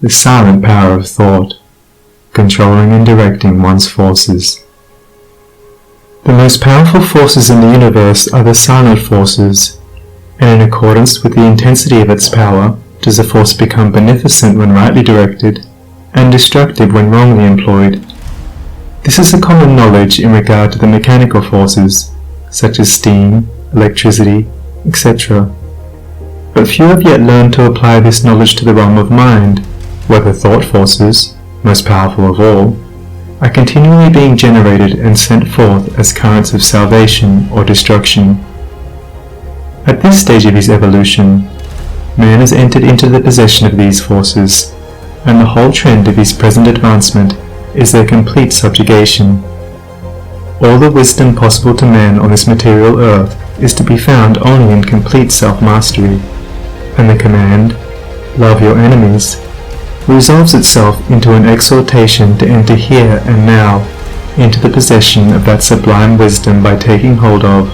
the silent power of thought, controlling and directing one's forces. The most powerful forces in the universe are the silent forces, and in accordance with the intensity of its power does a force become beneficent when rightly directed, and destructive when wrongly employed. This is a common knowledge in regard to the mechanical forces, such as steam, electricity, etc. But few have yet learned to apply this knowledge to the realm of mind, where the thought forces, most powerful of all, are continually being generated and sent forth as currents of salvation or destruction. At this stage of his evolution, man has entered into the possession of these forces, and the whole trend of his present advancement is their complete subjugation. All the wisdom possible to man on this material earth is to be found only in complete self-mastery, and the command, "Love your enemies," resolves itself into an exhortation to enter here and now into the possession of that sublime wisdom by taking hold of,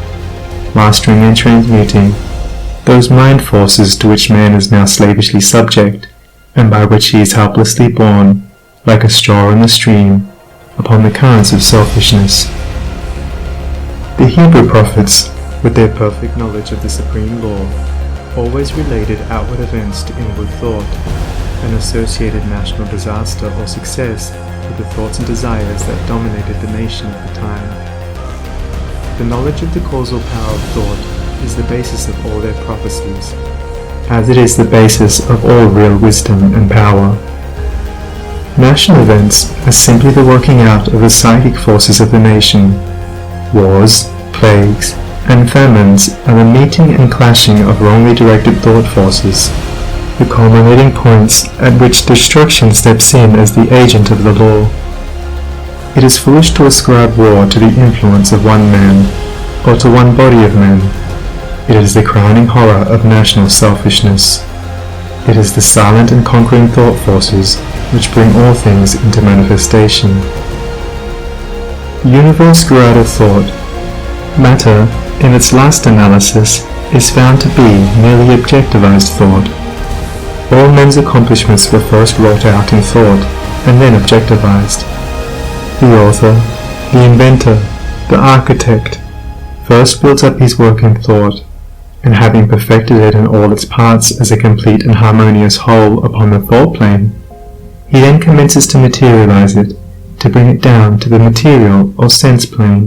mastering and transmuting, those mind forces to which man is now slavishly subject, and by which he is helplessly borne, like a straw in the stream, upon the currents of selfishness. The Hebrew prophets, with their perfect knowledge of the supreme law, always related outward events to inward thought, and associated national disaster or success with the thoughts and desires that dominated the nation at the time. The knowledge of the causal power of thought is the basis of all their prophecies, as it is the basis of all real wisdom and power. National events are simply the working out of the psychic forces of the nation. Wars, plagues, and famines are the meeting and clashing of wrongly directed thought forces, the culminating points at which destruction steps in as the agent of the law. It is foolish to ascribe war to the influence of one man, or to one body of men. It is the crowning horror of national selfishness. It is the silent and conquering thought forces which bring all things into manifestation. The universe grew out of thought. Matter, in its last analysis, is found to be merely objectivized thought. All men's accomplishments were first wrought out in thought, and then objectivized. The author, the inventor, the architect, first builds up his work in thought, and having perfected it in all its parts as a complete and harmonious whole upon the thought plane, he then commences to materialize it, to bring it down to the material or sense plane.